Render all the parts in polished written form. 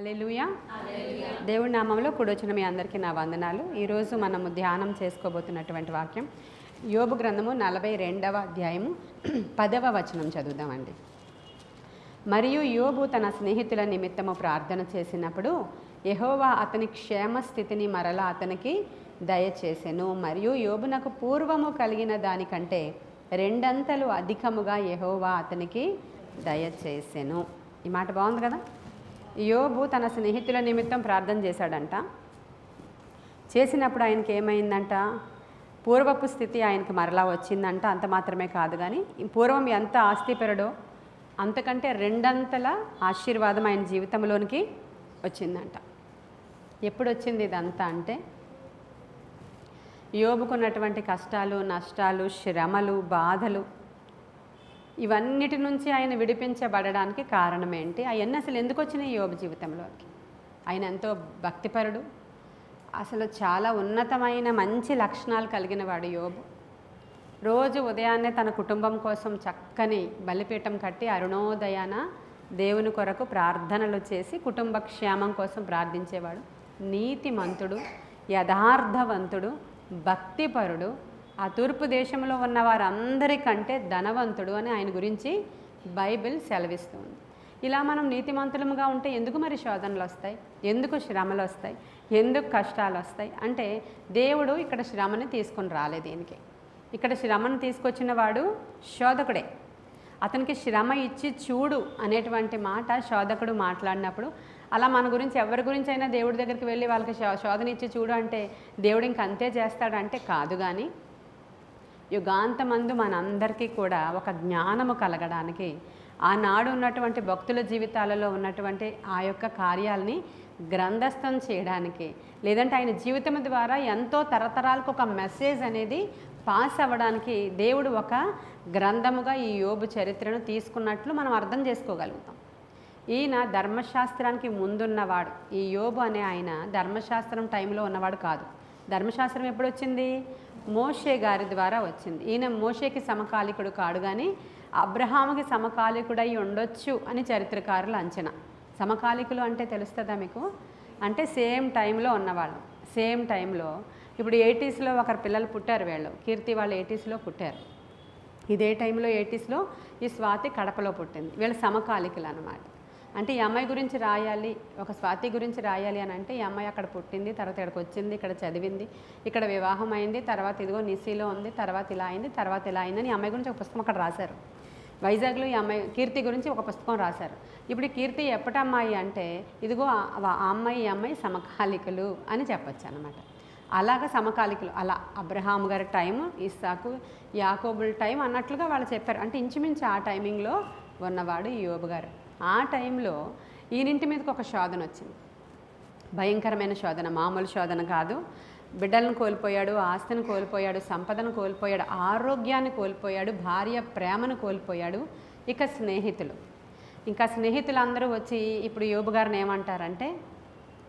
హల్లెలూయా. దేవుడి నామంలో కూడొచ్చిన మీ అందరికీ నా వందనాలు. ఈరోజు మనము ధ్యానం చేసుకోబోతున్నటువంటి వాక్యం యోబు గ్రంథము 42వ అధ్యాయము 10వ వచనం చదువుదామండి. మరియు యోబు తన స్నేహితుల నిమిత్తము ప్రార్థన చేసినప్పుడు యెహోవా అతని క్షేమస్థితిని మరలా అతనికి దయచేసెను. మరియు యోబునకు పూర్వము కలిగిన దానికంటే రెండంతలు అధికముగా యెహోవా అతనికి దయచేసెను. ఈ మాట బాగుంది కదా. యోబు తన స్నేహితుల నిమిత్తం ప్రార్థన చేశాడంట. చేసినప్పుడు ఆయనకి ఏమైందంట, పూర్వపు స్థితి ఆయనకి మరలా వచ్చిందంట. అంత మాత్రమే కాదు కానీ పూర్వం ఎంత ఆస్తిపరుడో అంతకంటే రెండంతల ఆశీర్వాదం ఆయన జీవితంలోనికి వచ్చిందంట. ఎప్పుడు వచ్చింది ఇదంతా అంటే, యోబుకున్నటువంటి కష్టాలు, నష్టాలు, శ్రమలు, బాధలు ఇవన్నిటి నుంచి ఆయన విడిపించబడడానికి కారణం ఏంటి, అవన్నీ అసలు ఎందుకు వచ్చినాయి యోబు జీవితంలోకి? ఆయన ఎంతో భక్తిపరుడు, అసలు చాలా ఉన్నతమైన మంచి లక్షణాలు కలిగిన వాడు యోబు. రోజు ఉదయాన్నే తన కుటుంబం కోసం చక్కని బలిపీఠం కట్టి అరుణోదయాన దేవుని కొరకు ప్రార్థనలు చేసి కుటుంబ క్షేమం కోసం ప్రార్థించేవాడు. నీతిమంతుడు, యథార్థవంతుడు, భక్తిపరుడు, ఆ తూర్పు దేశంలో ఉన్న వారందరికంటే ధనవంతుడు అని ఆయన గురించి బైబిల్ సెలవిస్తుంది. ఇలా మనం నీతిమంతులముగా ఉంటే ఎందుకు మరి శోధనలు వస్తాయి, ఎందుకు శ్రమలు వస్తాయి, ఎందుకు కష్టాలు వస్తాయి అంటే, దేవుడు ఇక్కడ శ్రమని తీసుకొని రాలేదు. దీనికి ఇక్కడ శ్రమను తీసుకొచ్చిన వాడు శోధకుడే. అతనికి శ్రమ ఇచ్చి చూడు అనేటువంటి మాట శోధకుడు మాట్లాడినప్పుడు, అలా మన గురించి ఎవరి గురించి అయినా దేవుడి దగ్గరికి వెళ్ళి వాళ్ళకి శోధన ఇచ్చి చూడు అంటే దేవుడు ఇంక అంతే చేస్తాడంటే కాదు. కానీ యుగాంతమందు మనందరికీ కూడా ఒక జ్ఞానము కలగడానికి, ఆనాడు ఉన్నటువంటి భక్తుల జీవితాలలో ఉన్నటువంటి ఆ యొక్క కార్యాలని గ్రంథస్థం చేయడానికి, లేదంటే ఆయన జీవితం ద్వారా ఎంతో తరతరాలకు ఒక మెసేజ్ అనేది పాస్ అవ్వడానికి దేవుడు ఒక గ్రంథముగా ఈ యోబు చరిత్రను తీసుకున్నట్లు మనం అర్థం చేసుకోగలుగుతాం. ఈయన ధర్మశాస్త్రానికి ముందున్నవాడు. ఈ యోబు అనే ఆయన ధర్మశాస్త్రం టైంలో ఉన్నవాడు కాదు. ధర్మశాస్త్రం ఎప్పుడు వచ్చింది? మోషే గారి ద్వారా వచ్చింది. ఈయన మోషేకి సమకాలికుడు కాడు, కానీ అబ్రహాముకి సమకాలికుడై ఉండొచ్చు అని చరిత్రకారులు అంచనా. సమకాలికులు అంటే తెలుస్తుందా మీకు? అంటే సేమ్ టైంలో ఉన్నవాళ్ళు. సేమ్ టైంలో ఇప్పుడు 80sలో ఒకరు పిల్లలు పుట్టారు, వీళ్ళు కీర్తి వాళ్ళు 80sలో పుట్టారు. ఇదే టైంలో 80sలో ఈ స్వాతి కడపలో పుట్టింది. వీళ్ళు సమకాలికులు అన్నమాట. అంటే ఈ అమ్మాయి గురించి రాయాలి, ఒక స్వాతి గురించి రాయాలి అని అంటే, ఈ అమ్మాయి అక్కడ పుట్టింది, తర్వాత ఇక్కడికి వచ్చింది, ఇక్కడ చదివింది, ఇక్కడ వివాహం అయింది, తర్వాత ఇదిగో నిస్సీలో ఉంది, తర్వాత ఇలా అయింది, తర్వాత ఇలా అయిందని ఈ అమ్మాయి గురించి ఒక పుస్తకం అక్కడ రాశారు. వైజాగ్లో ఈ అమ్మాయి కీర్తి గురించి ఒక పుస్తకం రాశారు. ఇప్పుడు ఈ కీర్తి ఎప్పటి అమ్మాయి అంటే, ఇదిగో ఆ అమ్మాయి ఈ అమ్మాయి సమకాలికులు అని చెప్పచ్చు అన్నమాట. అలాగ సమకాలికులు, అలా అబ్రహాం గారి టైము, ఇస్సాకు, యాకోబుల్ టైం అన్నట్లుగా వాళ్ళు చెప్పారు. అంటే ఇంచుమించు ఆ టైమింగ్లో ఉన్నవాడు ఈ యోబు గారు. ఆ టైంలో ఈయనింటి మీదకి ఒక శోధన వచ్చింది, భయంకరమైన శోధన, మామూలు శోధన కాదు. బిడ్డలను కోల్పోయాడు, ఆస్తిని కోల్పోయాడు, సంపదను కోల్పోయాడు, ఆరోగ్యాన్ని కోల్పోయాడు, భార్య ప్రేమను కోల్పోయాడు. ఇక ఇంకా స్నేహితులందరూ వచ్చి ఇప్పుడు యోబు గారిని ఏమంటారంటే,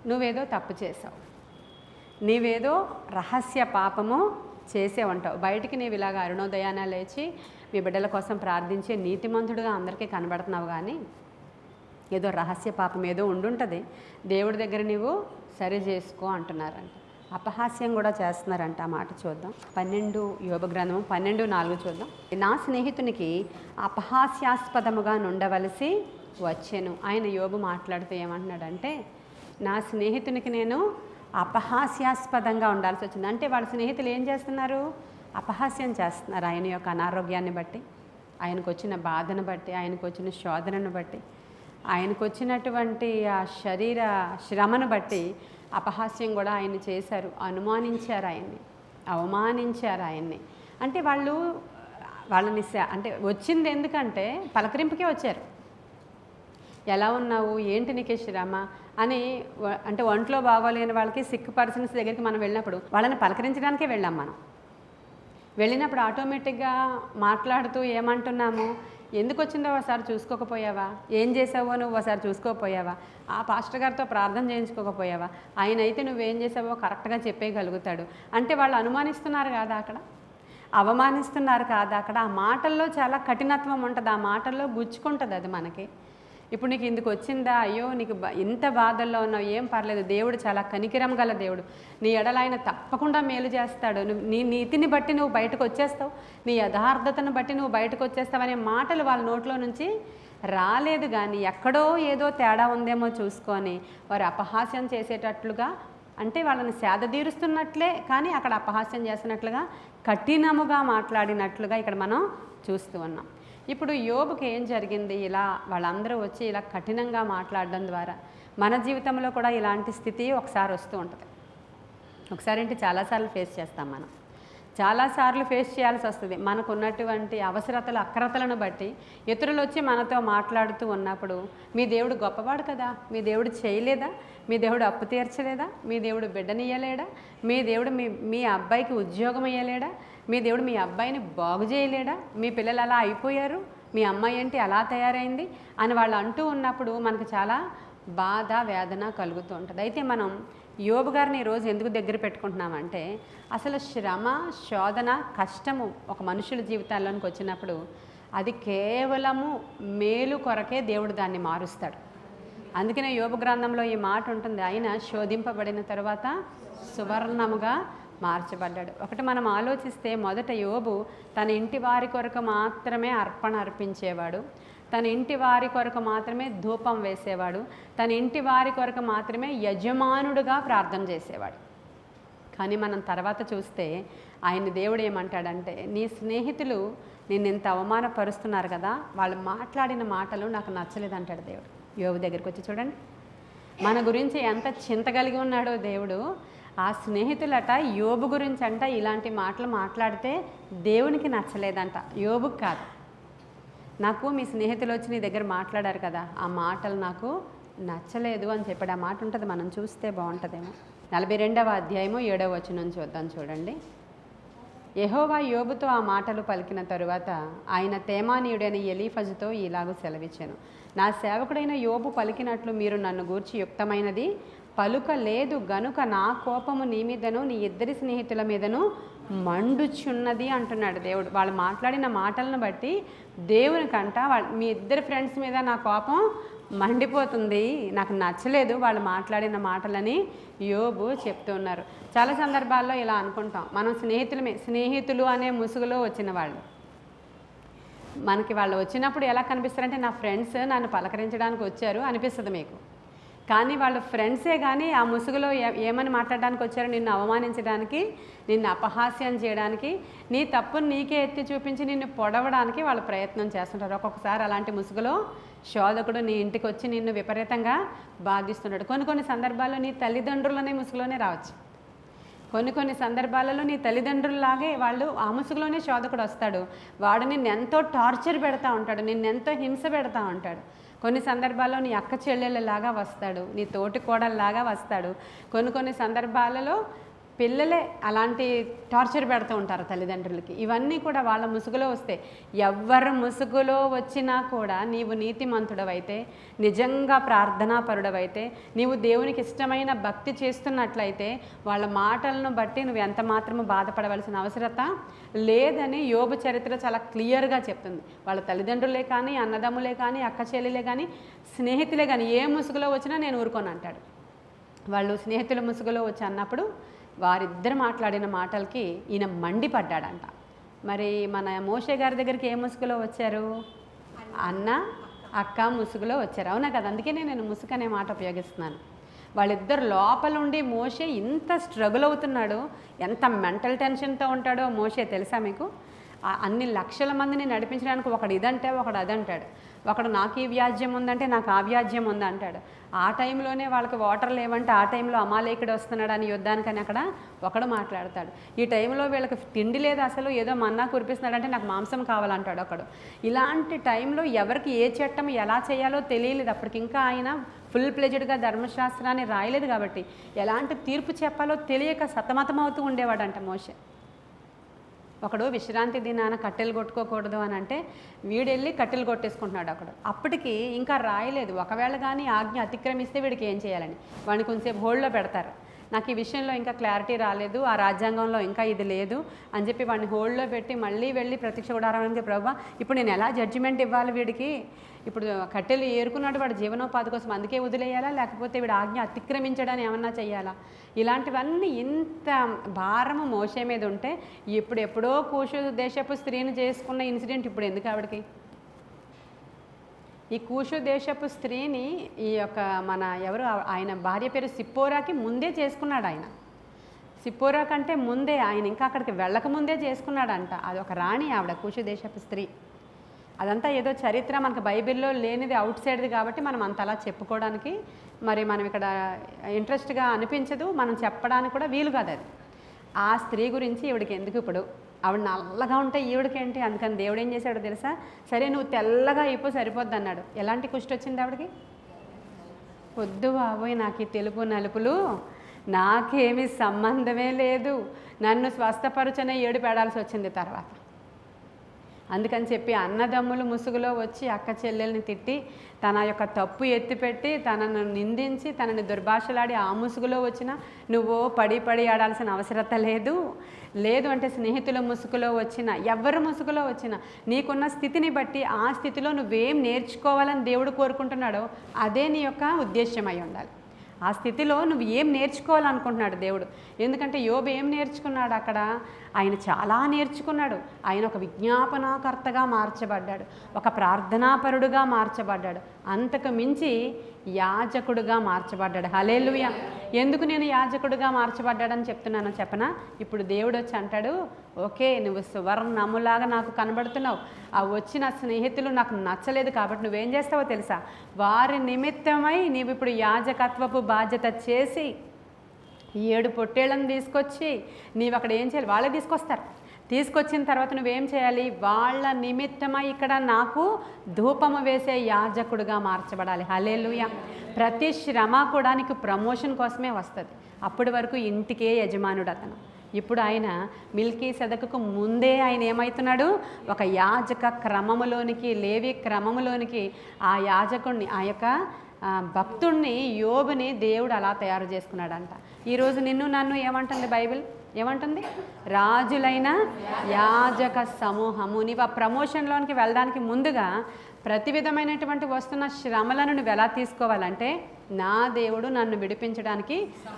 నువ్వేదో తప్పు చేసావు, నీవేదో రహస్య పాపము చేసే ఉంటావు, బయటికి నీవు ఇలాగ అరుణోదయాన లేచి మీ బిడ్డల కోసం ప్రార్థించే నీతిమంతుడుగా అందరికీ కనబడుతున్నావు, కానీ ఏదో రహస్య పాపం ఏదో ఉండుంటుంది, దేవుడి దగ్గర నీవు సరి చేసుకో అంటున్నారంట. అపహాస్యం కూడా చేస్తున్నారంట. ఆ మాట చూద్దాం. 12 యోబు గ్రంథము 12:4 చూద్దాం. నా స్నేహితునికి అపహాస్యాస్పదముగా నుండవలసి వచ్చెను. ఆయన యోబు మాట్లాడుతూ ఏమంటున్నాడంటే, నా స్నేహితునికి నేను అపహాస్యాస్పదంగా ఉండాల్సి వచ్చింది. అంటే వాళ్ళ స్నేహితులు ఏం చేస్తున్నారు? అపహాస్యం చేస్తున్నారు. ఆయన యొక్క అనారోగ్యాన్ని బట్టి, ఆయనకు వచ్చిన బాధను బట్టి, ఆయనకు వచ్చిన శోధనను బట్టి, ఆయనకు వచ్చినటువంటి ఆ శరీర శ్రమను బట్టి అపహాస్యం కూడా ఆయన్ని చేశారు. అనుమానించారు ఆయన్ని, అవమానించారు ఆయన్ని. అంటే వాళ్ళని అంటే వచ్చింది ఎందుకంటే పలకరింపుకే వచ్చారు. ఎలా ఉన్నావు, ఏంటి నీకే శ్రమ అని. అంటే ఒంట్లో బాగోలేని వాళ్ళకి, సిక్ పర్సన్స్ దగ్గరికి మనం వెళ్ళినప్పుడు వాళ్ళని పలకరించడానికే వెళ్ళాం. మనం వెళ్ళినప్పుడు ఆటోమేటిక్గా మాట్లాడుతూ ఏమంటున్నాము, ఎందుకు వచ్చిందో ఒకసారి చూసుకోకపోయావా, ఏం చేసావో నువ్వు ఒకసారి చూసుకోకపోయావా, ఆ పాస్టర్ గారితో ప్రార్థన చేయించుకోకపోయావా, ఆయన అయితే నువ్వేం చేసావో కరెక్ట్గా చెప్పేయగలుగుతాడు. అంటే వాళ్ళు అనుమానిస్తున్నారు కాదా అక్కడ, అవమానిస్తున్నారు కాదా అక్కడ. ఆ మాటల్లో చాలా కఠినత్వం ఉంటుంది, ఆ మాటల్లో గుచ్చుకుంటుంది అది మనకి. ఇప్పుడు నీకు ఇందుకు వచ్చిందా, అయ్యో నీకు ఇంత బాధల్లో ఉన్నావు, ఏం పర్లేదు, దేవుడు చాలా కనికరం గల దేవుడు, నీ ఎడల ఆయన తప్పకుండా మేలు చేస్తాడు, నీ నీతిని బట్టి నువ్వు బయటకు వచ్చేస్తావు, నీ యథార్థతను బట్టి నువ్వు బయటకు వచ్చేస్తావు అనే మాటలు వాళ్ళ నోట్లో నుంచి రాలేదు. కానీ ఎక్కడో ఏదో తేడా ఉందేమో చూసుకొని వారు అపహాస్యం చేసేటట్లుగా, అంటే వాళ్ళని సేదతీరుస్తున్నట్లే కానీ అక్కడ అపహాస్యం చేసినట్లుగా, కఠినముగా మాట్లాడినట్లుగా ఇక్కడ మనం చూస్తూ ఉన్నాం. ఇప్పుడు యోబుకి ఏం జరిగింది? ఇలా వాళ్ళందరూ వచ్చి ఇలా కఠినంగా మాట్లాడడం ద్వారా మన జీవితంలో కూడా ఇలాంటి స్థితి ఒకసారి వస్తూ ఉంటుంది. ఒకసారి ఏంటి, చాలాసార్లు ఫేస్ చేస్తాం మనం, చాలాసార్లు ఫేస్ చేయాల్సి వస్తుంది. మనకు ఉన్నటువంటి అవసరతలు అక్రతలను బట్టి ఇతరులు వచ్చి మనతో మాట్లాడుతూ ఉన్నప్పుడు, మీ దేవుడు గొప్పవాడు కదా, మీ దేవుడు చేయలేదా, మీ దేవుడు అప్పు తీర్చలేదా, మీ దేవుడు బిడ్డనియ్యలేడా, మీ దేవుడు మీ అబ్బాయికి ఉద్యోగం ఇయ్యలేడా, మీ దేవుడు మీ అబ్బాయిని బాగు చేయలేడా, మీ పిల్లలు అలా అయిపోయారు, మీ అమ్మాయి ఏంటి అలా తయారైంది అని వాళ్ళు అంటూ ఉన్నప్పుడు మనకు చాలా బాధ వేదన కలుగుతూ ఉంటుంది. అయితే మనం యోబు గారిని ఈరోజు ఎందుకు దగ్గర పెట్టుకుంటున్నామంటే, అసలు శ్రమ, శోధన, కష్టము ఒక మనుషుల జీవితాల్లోనికి వచ్చినప్పుడు అది కేవలము మేలు కొరకే దేవుడు దాన్ని మారుస్తాడు. అందుకనే యోబు గ్రంథంలో ఈ మాట ఉంటుంది, ఆయన శోధింపబడిన తర్వాత సువర్ణముగా మార్చబడ్డాడు. ఒకటి మనం ఆలోచిస్తే, మొదట యోబు తన ఇంటి వారి కొరకు మాత్రమే అర్పణ అర్పించేవాడు, తన ఇంటి వారి కొరకు మాత్రమే ధూపం వేసేవాడు, తన ఇంటి వారి కొరకు మాత్రమే యజమానుడుగా ప్రార్థన చేసేవాడు. కానీ మనం తర్వాత చూస్తే ఆయన దేవుడు ఏమంటాడంటే, నీ స్నేహితులు నిన్ను ఇంత అవమానపరుస్తున్నారు కదా, వాళ్ళు మాట్లాడిన మాటలు నాకు నచ్చలేదంటాడు దేవుడు. యోబు దగ్గరికి వచ్చి చూడండి, మన గురించి ఎంత చింత కలిగి ఉన్నాడో దేవుడు. ఆ స్నేహితులట యోబు గురించి అంట ఇలాంటి మాటలు మాట్లాడితే దేవునికి నచ్చలేదంట, యోబుకి కాదు. నాకు మీ స్నేహితులు వచ్చి నీ దగ్గర మాట్లాడారు కదా, ఆ మాటలు నాకు నచ్చలేదు అని చెప్పాడు. ఆ మాట ఉంటుంది, మనం చూస్తే బాగుంటుందేమో. 42వ అధ్యాయము 7వ వచనం చూద్దాం చూడండి. యెహోవా యోబుతో ఆ మాటలు పలికిన తరువాత ఆయన తేమానీయుడైన ఎలీఫజుతో ఇలాగూ సెలవిచ్చాను, నా సేవకుడైన యోబు పలికినట్లు మీరు నన్ను గూర్చి యుక్తమైనది పలుకలేదు గనుక నా కోపము నీ మీదను నీ ఇద్దరి స్నేహితుల మీదను మండుచున్నది అంటున్నాడు దేవుడు. వాళ్ళు మాట్లాడిన మాటలను బట్టి దేవునికంట మీ ఇద్దరు ఫ్రెండ్స్ మీద నా కోపం మండిపోతుంది, నాకు నచ్చలేదు వాళ్ళు మాట్లాడిన మాటలని యోబు చెప్తూ ఉన్నారు. చాలా సందర్భాల్లో ఇలా అనుకుంటాం, మనం స్నేహితులు అనే ముసుగులో వచ్చిన వాళ్ళు, మనకి వాళ్ళు వచ్చినప్పుడు ఎలా కనిపిస్తారంటే, నా ఫ్రెండ్స్ నన్ను పలకరించడానికి వచ్చారు అనిపిస్తుంది మీకు. కానీ వాళ్ళు ఫ్రెండ్సే, కానీ ఆ ముసుగులో ఏమని మాట్లాడడానికి వచ్చారో, నిన్ను అవమానించడానికి, నిన్ను అపహాస్యం చేయడానికి, నీ తప్పును నీకే ఎత్తి చూపించి నిన్ను పొడవడానికి వాళ్ళు ప్రయత్నం చేస్తుంటారు. ఒక్కొక్కసారి అలాంటి ముసుగులో శోధకుడు నీ ఇంటికి వచ్చి నిన్ను విపరీతంగా బాధిస్తున్నాడు. కొన్ని సందర్భాల్లో నీ తల్లిదండ్రులనే ముసుగులోనే రావచ్చు. కొన్ని సందర్భాలలో నీ తల్లిదండ్రుల్లాగే వాళ్ళు ఆ ముసుగులోనే శోధకుడు వస్తాడు. వాడు నిన్నెంతో టార్చర్ పెడతా ఉంటాడు, నిన్నెంతో హింస పెడతా ఉంటాడు. కొన్ని సందర్భాల్లో నీ అక్క చెల్లెళ్ళలాగా వస్తాడు, నీ తోటి కోడల్లాగా వస్తాడు. కొన్ని సందర్భాలలో పిల్లలే అలాంటి టార్చర్ పెడుతూ ఉంటారు తల్లిదండ్రులకి. ఇవన్నీ కూడా వాళ్ళ ముసుగులో వస్తే, ఎవరు ముసుగులో వచ్చినా కూడా నీవు నీతిమంతుడవైతే, నిజంగా ప్రార్థనాపరుడవైతే, నీవు దేవునికి ఇష్టమైన భక్తి చేస్తున్నట్లయితే వాళ్ళ మాటలను బట్టి నువ్వు ఎంత మాత్రము బాధపడవలసిన అవసరత లేదని యోబు చరిత్ర చాలా క్లియర్గా చెప్తుంది. వాళ్ళ తల్లిదండ్రులే కానీ, అన్నదమ్ములే కానీ, అక్క చెల్లెలే కానీ, స్నేహితులే కానీ ఏ ముసుగులో వచ్చినా నేను ఊరుకోను అంటాడు. వాళ్ళు స్నేహితుల ముసుగులో వచ్చి అన్నప్పుడు వారిద్దరు మాట్లాడిన మాటలకి ఈయన మండిపడ్డాడంట. మరి మన మోషే గారి దగ్గరికి ఏ ముసుగులో వచ్చారు? అన్న అక్క ముసుగులో వచ్చారు, అవునా కదా? అందుకే నేను ముసుగు అనే మాట ఉపయోగిస్తున్నాను. వాళ్ళిద్దరు లోపలుండి మోషే ఇంత స్ట్రగుల్ అవుతున్నాడు, ఎంత మెంటల్ టెన్షన్తో ఉంటాడో మోషే తెలుసా మీకు? అన్ని లక్షల మందిని నడిపించడానికి ఒకడు ఇదంటే ఒకడు అదంటాడు, ఒకడు నాకు ఈ వ్యాజ్యం ఉందంటే నాకు ఆ వ్యాజ్యం ఉందంటాడు. ఆ టైంలోనే వాళ్ళకి వాటర్ లేవంటే ఆ టైంలో అమాలేకుడు వస్తున్నాడు అని యుద్ధానికని అక్కడ ఒకడు మాట్లాడతాడు. ఈ టైంలో వీళ్ళకి తిండి లేదు, అసలు ఏదో మన్నా కురిపిస్తున్నాడంటే నాకు మాంసం కావాలంటాడు ఒకడు. ఇలాంటి టైంలో ఎవరికి ఏ చట్టం ఎలా చేయాలో తెలియలేదు. అప్పటికి ఇంకా ఆయన ఫుల్ ప్లెజెడ్గా ధర్మశాస్త్రాన్ని రాయలేదు కాబట్టి ఎలాంటి తీర్పు చెప్పాలో తెలియక సతమతమవుతూ ఉండేవాడంట మోషే. ఒకడు విశ్రాంతి దినాన కట్టెలు కొట్టుకోకూడదు అని అంటే వీడెళ్ళి కట్టెలు కొట్టేసుకుంటున్నాడు అక్కడ. అప్పటికి ఇంకా రాయలేదు, ఒకవేళ కానీ ఆజ్ఞ అతిక్రమిస్తే వీడికి ఏం చేయాలని వాడిని కొంచెంసేపు హోల్డ్లో పెడతారు. నాకు ఈ విషయంలో ఇంకా క్లారిటీ రాలేదు, ఆ రాజ్యాంగంలో ఇంకా ఇది లేదు అని చెప్పి వాడిని హోల్డ్లో పెట్టి మళ్ళీ వెళ్ళి ప్రత్యక్ష గుడారానికి ప్రభా ఇప్పుడు నేను ఎలా జడ్జిమెంట్ ఇవ్వాలి వీడికి, ఇప్పుడు కట్టెలు ఏరుకున్నాడు వాడు జీవనోపాధి కోసం అందుకే వదిలేయాలా, లేకపోతే వీడు ఆజ్ఞ అతిక్రమించడానికి ఏమన్నా చేయాలా, ఇలాంటివన్నీ ఇంత భారము మోసే మీద ఉంటే ఎప్పుడో కూషు దేశపు స్త్రీని చేసుకున్న ఇన్సిడెంట్ ఇప్పుడు ఎందుకు ఆవిడకి? ఈ కూషు దేశపు స్త్రీని ఈ యొక్క మన ఎవరు ఆయన భార్య పేరు సిప్పోరాకి ముందే చేసుకున్నాడు ఆయన. సిప్పోరా కంటే ముందే ఆయన ఇంకా అక్కడికి వెళ్ళకముందే చేసుకున్నాడంట. అది ఒక రాణి ఆవిడ, కూషు దేశపు స్త్రీ. అదంతా ఏదో చరిత్ర మనకు బైబిల్లో లేనిది, అవుట్ సైడ్ది కాబట్టి మనం అంతలా చెప్పుకోవడానికి మరి మనం ఇక్కడ ఇంట్రెస్ట్గా అనిపించదు, మనం చెప్పడానికి కూడా వీలు కాదు అది. ఆ స్త్రీ గురించి ఈవిడికి ఎందుకు ఇప్పుడు? ఆవిడ నల్లగా ఉంటే ఈవిడికేంటి? అందుకని దేవుడు ఏం చేశాడో తెలుసా, సరే నువ్వు తెల్లగా అయిపో సరిపోద్ది అన్నాడు. ఎలాంటి కుష్టి వచ్చింది ఆవిడకి? వద్దు బాబోయ్ నాకు ఈ తెలుపు నలుపులు నాకేమీ సంబంధమే లేదు, నన్ను స్వస్థపరచనే ఏడు పెడాల్సి వచ్చింది తర్వాత. అందుకని చెప్పి అన్నదమ్ములు ముసుగులో వచ్చి అక్క చెల్లెల్ని తిట్టి తన యొక్క తప్పు ఎత్తిపెట్టి తనను నిందించి తనని దుర్భాషలాడి ఆ ముసుగులో వచ్చిన నువ్వు పడి ఆడాల్సిన అవసరత లేదు అంటే స్నేహితుల ముసుగులో వచ్చిన ఎవరి ముసుగులో వచ్చిన నీకున్న స్థితిని బట్టి ఆ స్థితిలో నువ్వేం నేర్చుకోవాలని దేవుడు కోరుకుంటున్నాడో అదే నీ యొక్క ఉద్దేశ్యం అయి ఉండాలి. ఆ స్థితిలో నువ్వు ఏం నేర్చుకోవాలనుకుంటున్నాడు దేవుడు. ఎందుకంటే యోబు ఏం నేర్చుకున్నాడు అక్కడ? ఆయన చాలా నేర్చుకున్నాడు. ఆయన ఒక విజ్ఞాపనాకర్తగా మార్చబడ్డాడు, ఒక ప్రార్థనాపరుడుగా మార్చబడ్డాడు, అంతకు మించి యాజకుడుగా మార్చబడ్డాడు. హల్లెలూయా. ఎందుకు నేను యాజకుడుగా మార్చబడ్డాడని చెప్తున్నానో చెప్పనా? ఇప్పుడు దేవుడు వచ్చి అంటాడు, ఓకే నువ్వు సువర్ణములాగా నాకు కనబడుతున్నావు, ఆ వచ్చిన స్నేహితులు నాకు నచ్చలేదు కాబట్టి నువ్వేం చేస్తావో తెలుసా, వారి నిమిత్తమై నీవు ఇప్పుడు యాజకత్వపు బాధ్యత చేసి 7 పొట్టేళ్ళని తీసుకొచ్చి నీవు అక్కడ ఏం చేయాలి? వాళ్ళే తీసుకొచ్చిన తర్వాత నువ్వేం చేయాలి? వాళ్ళ నిమిత్తమై ఇక్కడ నాకు ధూపము వేసే యాజకుడుగా మార్చబడాలి. హల్లెలూయా. ప్రతి శ్రమ కూడా నీకు ప్రమోషన్ కోసమే వస్తుంది. అప్పటి వరకు ఇంటికే యజమానుడు అతను. ఇప్పుడు ఆయన మెల్కీసెదెకుకు ముందే ఆయన ఏమవుతున్నాడు? ఒక యాజక క్రమములోనికి, లేవి క్రమములోనికి ఆ యాజకుడిని, ఆ యొక్క భక్తుడిని యోబుని దేవుడు అలా తయారు చేసుకున్నాడంట. ఈరోజు నిన్ను నన్ను ఏమంటుంది బైబిల్? ఏమంటుంది? రాజులైన యాజక సమూహము. నీవు ఆ ప్రమోషన్లోనికి వెళ్ళడానికి ముందుగా ప్రతి విధమైనటువంటి వస్తున్న శ్రమలను నువ్వు ఎలా తీసుకోవాలంటే, నా దేవుడు నన్ను విడిపించడానికి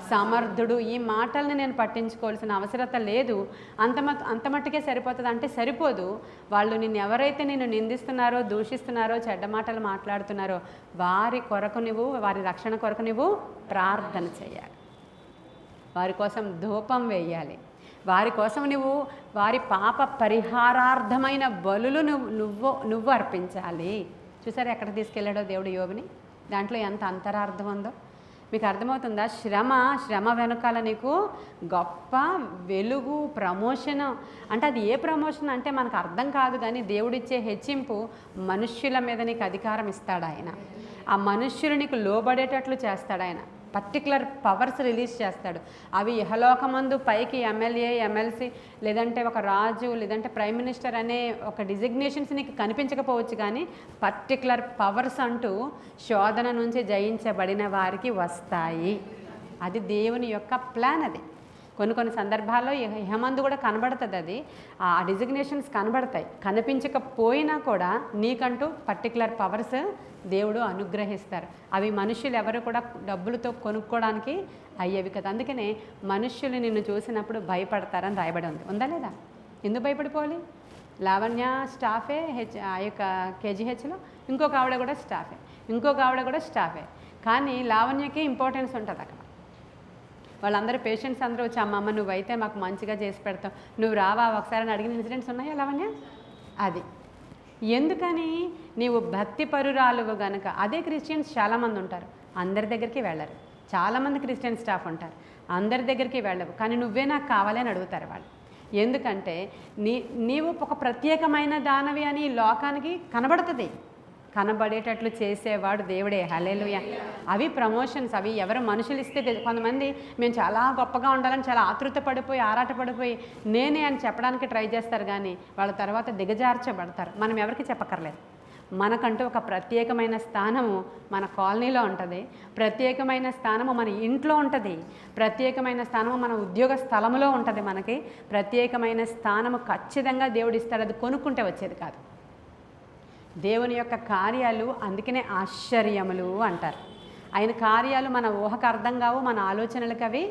సమర్థుడు. ఈ మాటల్ని నేను పట్టించుకోవాల్సిన అవసరత లేదు. అంత మట్టుకే సరిపోతుంది అంటే సరిపోదు. వాళ్ళు ఎవరైతే నిన్ను నిందిస్తున్నారో, దూషిస్తున్నారో, చెడ్డ మాటలు మాట్లాడుతున్నారో వారి కొరకు నువ్వు, వారి రక్షణ కొరకు నువ్వు ప్రార్థన చేయాలి. వారి కోసం ధూపం వేయాలి. వారి కోసం నువ్వు వారి పాప పరిహారార్థమైన బలులు నువ్వు అర్పించాలి. చూసారా ఎక్కడ తీసుకెళ్ళాడో దేవుడు యోబుని? దాంట్లో ఎంత అంతరార్థం ఉందో మీకు అర్థమవుతుందా? శ్రమ వెనకాల నీకు గొప్ప వెలుగు, ప్రమోషన్. అంటే అది ఏ ప్రమోషన్ అంటే మనకు అర్థం కాదు, కానీ దేవుడిచ్చే హెచ్చింపు మనుష్యుల మీద నీకు అధికారం ఇస్తాడు ఆయన. ఆ మనుష్యులు నీకు లోబడేటట్లు చేస్తాడు ఆయన. పర్టికులర్ పవర్స్ రిలీజ్ చేస్తాడు. అవి ఇహలోకమందు పైకి ఎమ్మెల్యే, ఎమ్మెల్సీ, లేదంటే ఒక రాజు, లేదంటే ప్రైమ్ మినిస్టర్ అనే ఒక డిజిగ్నేషన్స్ నీకు కనిపించకపోవచ్చు, కానీ పర్టికులర్ పవర్స్ అంటూ శోధన నుంచి జయించబడిన వారికి వస్తాయి. అది దేవుని యొక్క ప్లాన్. అది కొన్ని సందర్భాల్లో ఇహమందు కూడా కనబడుతుంది. అది ఆ డిజిగ్నేషన్స్ కనబడతాయి. కనిపించకపోయినా కూడా నీకంటూ పర్టికులర్ పవర్స్ దేవుడు అనుగ్రహిస్తారు. అవి మనుషులు ఎవరు కూడా డబ్బులతో కొనుక్కోవడానికి అయ్యేవి కదా. అందుకనే మనుష్యులు నిన్ను చూసినప్పుడు భయపడతారని రాయబడి ఉంది. ఉందా లేదా? ఎందుకు భయపడిపోవాలి? లావణ్య స్టాఫే ఆ యొక్క కేజీహెచ్లో, ఇంకొక ఆవిడ కూడా స్టాఫే, కానీ లావణ్యకి ఇంపార్టెన్స్ ఉంటుంది అక్కడ. వాళ్ళందరూ పేషెంట్స్ అందరూ వచ్చి అమ్మమ్మ నువ్వైతే మాకు మంచిగా చేసి పెడతావు, నువ్వు రావా ఒకసారి అని అడిగిన ఇన్సిడెంట్స్ ఉన్నాయా లావణ్య? అది ఎందుకని? నీవు భక్తి పరురాలువు గనుక. అదే క్రిస్టియన్స్ చాలామంది ఉంటారు, అందరి దగ్గరికి వెళ్ళరు. చాలామంది క్రిస్టియన్ స్టాఫ్ ఉంటారు, అందరి దగ్గరికి వెళ్ళవు, కానీ నువ్వే నాకు కావాలి అని అడుగుతారు వాళ్ళు. ఎందుకంటే నీవు ఒక ప్రత్యేకమైన దానవి అని లోకానికి కనబడేటట్లు చేసేవాడు దేవుడే. హల్లెలూయా. అవి ప్రమోషన్స్. అవి ఎవరు మనుషులు ఇస్తే. కొంతమంది మేము చాలా గొప్పగా ఉండాలని చాలా ఆరాటపడిపోయి నేనే అని చెప్పడానికి ట్రై చేస్తారు, కానీ వాళ్ళ తర్వాత దిగజార్చబడతారు. మనం ఎవరికి చెప్పక్కర్లేదు. మనకంటూ ఒక ప్రత్యేకమైన స్థానము మన కాలనీలో ఉంటుంది, ప్రత్యేకమైన స్థానము మన ఇంట్లో ఉంటుంది, ప్రత్యేకమైన స్థానము మన ఉద్యోగ స్థలంలో ఉంటుంది. మనకి ప్రత్యేకమైన స్థానము ఖచ్చితంగా దేవుడు ఇస్తాడు. అది కొనుక్కుంటే వచ్చేది కాదు. దేవుని యొక్క కార్యాలు అందుకనే ఆశ్చర్యములు అంటారు. ఆయన కార్యాలు మన ఊహకు అర్థం కావు, మన ఆలోచనలకు అవి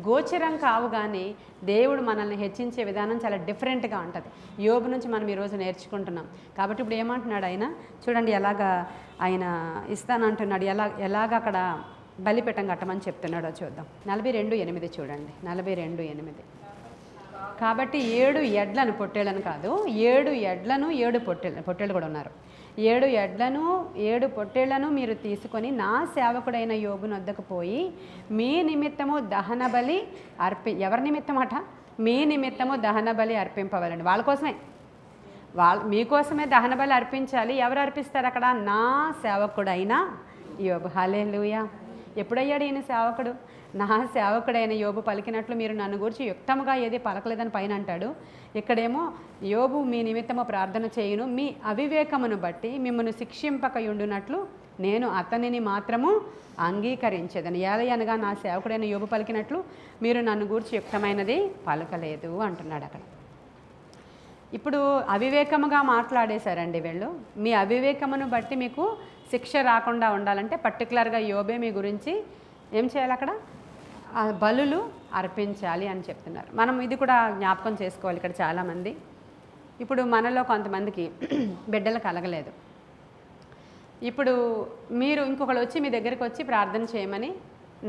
గోచరం కావు. కానీ దేవుడు మనల్ని హెచ్చించే విధానం చాలా డిఫరెంట్గా ఉంటుంది. యోబు నుంచి మనం ఈరోజు నేర్చుకుంటున్నాం. కాబట్టి ఇప్పుడు ఏమంటున్నాడు ఆయన చూడండి, ఎలాగా ఆయన ఇస్తానంటున్నాడు, ఎలాగ అక్కడ బలిపీఠం కట్టమని చెప్తున్నాడో చూద్దాం. 42:8 చూడండి. 42:8. కాబట్టి 7 ఎడ్లను, పొట్టేళ్ళను కాదు, 7 ఎడ్లను 7 పొట్టేళ్ళు కూడా ఉన్నారు. 7 ఎడ్లను 7 పొట్టేళ్లను మీరు తీసుకొని నా సేవకుడైన యోబు వద్దకు పోయి మీ నిమిత్తము దహన బలి ఎవరి నిమిత్తం అట? మీ నిమిత్తము దహన బలి అర్పింపవాలండి. వాళ్ళ కోసమే, మీకోసమే దహన బలి అర్పించాలి. ఎవరు అర్పిస్తారు అక్కడ? నా సేవకుడైన యోబు. హల్లెలూయా. ఎప్పుడయ్యాడు ఈయన సేవకుడు? నా సేవకుడైన యోబు పలికినట్లు మీరు నన్ను గురించి యుక్తముగా ఏది పలకలేదని పైన అంటాడు. ఇక్కడేమో యోబు మీ నిమిత్తము ప్రార్థన చేయును, మీ అవివేకమును బట్టి మిమ్మల్ని శిక్షింపకయుండునట్లు నేను అతనిని మాత్రము అంగీకరించేదని. అనగా నా సేవకుడైన యోబు పలికినట్లు మీరు నన్ను గురించి యుక్తమైనది పలకలేదు అంటున్నాడు అక్కడ. ఇప్పుడు అవివేకముగా మాట్లాడేశారండి వీళ్ళు. మీ అవివేకమును బట్టి మీకు శిక్ష రాకుండా ఉండాలంటే పర్టికులర్గా యోబే మీ గురించి ఏం చేయాలి? అక్కడ బలులు అర్పించాలి అని చెప్తున్నారు. మనం ఇది కూడా జ్ఞాపకం చేసుకోవాలి. ఇక్కడ చాలామంది, ఇప్పుడు మనలో కొంతమందికి బిడ్డలు కలగలేదు. ఇప్పుడు మీరు ఇంకొకరు వచ్చి మీ దగ్గరికి వచ్చి ప్రార్థన చేయమని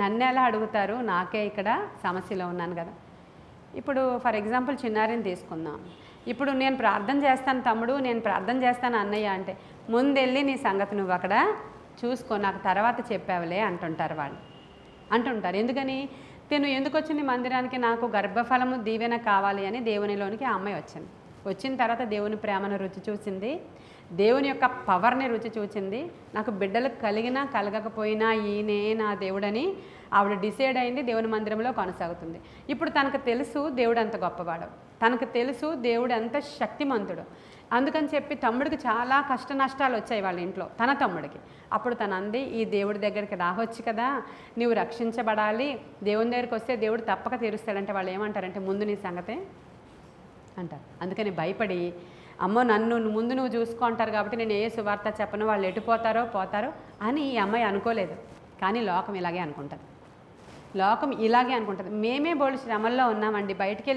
నన్ను ఎలా అడుగుతారు? నాకే ఇక్కడ సమస్యలో ఉన్నాను కదా. ఇప్పుడు ఫర్ ఎగ్జాంపుల్ చిన్నారిని తీసుకుందాం. ఇప్పుడు నేను ప్రార్థన చేస్తాను తమ్ముడు, నేను ప్రార్థన చేస్తాను అన్నయ్య అంటే, ముందెళ్ళి నీ సంగతి నువ్వు అక్కడ చూసుకో, నాకు తర్వాత చెప్పావులే అంటుంటారు వాళ్ళు. ఎందుకని? నేను ఎందుకు వచ్చింది మందిరానికి? నాకు గర్భఫలము దీవెన కావాలి అని దేవునిలోనికి ఆ అమ్మాయి వచ్చింది. వచ్చిన తర్వాత దేవుని ప్రేమను రుచి చూసింది, దేవుని యొక్క పవర్ని రుచి చూసింది. నాకు బిడ్డలు కలిగినా కలగకపోయినా ఈయనే నా దేవుడని ఆవిడ డిసైడ్ అయింది. దేవుని మందిరంలో కొనసాగుతుంది. ఇప్పుడు తనకు తెలుసు దేవుడు ఎంత గొప్పవాడు, తనకు తెలుసు దేవుడు ఎంత శక్తిమంతుడు. అందుకని చెప్పి తమ్ముడికి చాలా కష్ట నష్టాలు వచ్చాయి వాళ్ళ ఇంట్లో, తన తమ్ముడికి. అప్పుడు తను అంది, ఈ దేవుడి దగ్గరికి రావచ్చు కదా, నువ్వు రక్షించబడాలి, దేవుని దగ్గరికి వస్తే దేవుడు తప్పక తీరుస్తాడంటే వాళ్ళు ఏమంటారంటే, ముందు నీ సంగతే అంటారు. అందుకని భయపడి, అమ్మో నన్ను ముందు నువ్వు చూసుకో అంటారు కాబట్టి నేను ఏ సువార్త చెప్పను, వాళ్ళు ఎటుపోతారో పోతారో అని ఈ అమ్మాయి అనుకోలేదు. కానీ లోకం ఇలాగే అనుకుంటుంది. మేమే బోళ్ళు శ్రమల్లో ఉన్నామండి. బయటికి